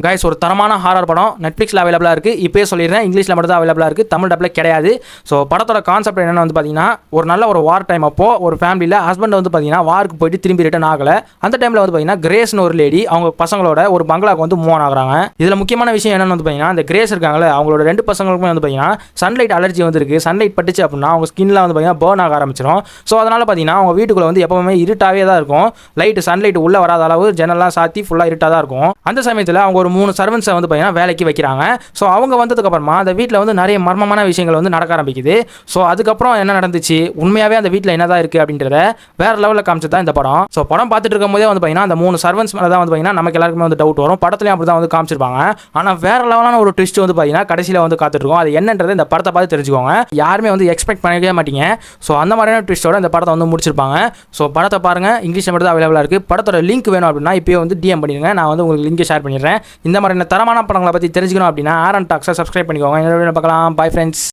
Guys ஒரு தரமான horror படம் நெட்ஃப்ளிக்ஸில் அவைலபிளாக இருக்குது. இப்போயே சொல்லிடுறேன், இங்கிலீஷில் மட்டும் தான் அவைலபிளாக இருக்குது, தமிழ் டப்பில் கிடையாது. ஸோ படத்தோட கான்செப்ட் என்னென்னு வந்து பார்த்தீங்கன்னா, ஒரு நல்ல ஒரு வார் டைம் அப்போது ஒரு ஃபேமிலியில் ஹஸ்பண்ட் வந்து பார்த்தீங்கன்னா வாருக்கு போயிட்டு திரும்பி ரிட்டர்ன் ஆகலை. அந்த டைமில் வந்து பார்த்தீங்கன்னா கிரேஸ்னு ஒரு லேடி அவங்க பசங்களோட ஒரு பங்களாக்கு வந்து மூவ் ஆகுறாங்க. இதில் முக்கியமான விஷயம் என்னென்னு வந்து பார்த்தீங்கன்னா, அந்த கிரேஸ் இருக்காங்களே அவங்களோட 2 பசங்களுக்குமே வந்து பார்த்தீங்கன்னா சன்லைட் அலர்ஜி வந்து இருக்குது. சன்லைட் பட்டுச்சு அப்படின்னா அவங்க ஸ்கின்ல வந்து பார்த்தீங்கன்னா பேர்ன் ஆக ஆரம்பிச்சிடும். ஸோ அதனால் பார்த்தீங்கன்னா அவங்க வீட்டுக்குள்ளே வந்து எப்போவுமே இருட்டாகவே தான் இருக்கும். லைட்டு சன்லைட் உள்ளே வராத அளவு ஜன்னல்லாம் சாத்தி ஃபுல்லாக இருட்டாக தான் இருக்கும். அந்த சமயத்தில் அவங்க ஒரு 3 சர்வன்ஸை வந்து பார்த்தீங்கன்னா வேலைக்கு வைக்கிறாங்க. ஸோ அவங்க வந்ததுக்கப்புறமா அந்த வீட்டில் வந்து நிறைய மர்மமான விஷயங்கள் வந்து நடக்க ஆரம்பிக்குது. ஸோ அதுக்கப்புறம் என்ன நடந்துச்சு, உண்மையாகவே அந்த வீட்டில் என்னதான் இருக்குது அப்படின்றத வேற லெவலில் காமிச்சது தான் இந்த படம். ஸோ படம் பார்த்துட்டு இருக்கும் போதே வந்து பார்த்தீங்கன்னா அந்த 3 சர்வன்ஸ் மேலே தான் வந்து பார்த்தீங்கன்னா நமக்கு எல்லாருக்குமே வந்து டவுட் வரும். படத்துலையும் அப்படி தான் வந்து காமிச்சிருப்பாங்க. ஆனால் வேற லெவலான ஒரு ட்விஸ்ட் வந்து பார்த்தீங்கன்னா கடைசியில் வந்து காத்துட்ருக்கோம். அது என்னன்றது இந்த படத்தை பார்த்து தெரிஞ்சுக்கோங்க. யாருமே வந்து எக்ஸ்பெக்ட் பண்ணிக்கவே மாட்டீங்க. ஸோ அந்த மாதிரியான ட்விஸ்ட்டோட இந்த படத்தை வந்து முடிச்சிருப்பாங்க. ஸோ படத்தை பாருங்கள், இங்கிலீஷில் மட்டும் தான் அவைலபிளாக இருக்குது. படத்தோட லிங்க் வேணும் அப்படின்னா இப்போயே வந்து டிஎம் பண்ணிடுங்க, நான் வந்து உங்களுக்கு லிங்க் ஷேர் பண்ணிடுறேன். இந்த மாதிரி தரமான படங்களை பற்றி தெரிஞ்சுக்கணும் அப்படின்னா ஆரன் டாக்ஸை சப்ஸ்கிரைப் பண்ணிக்கோங்க. இன்னொரு வீடியோவில் பார்க்கலாம். Bye friends.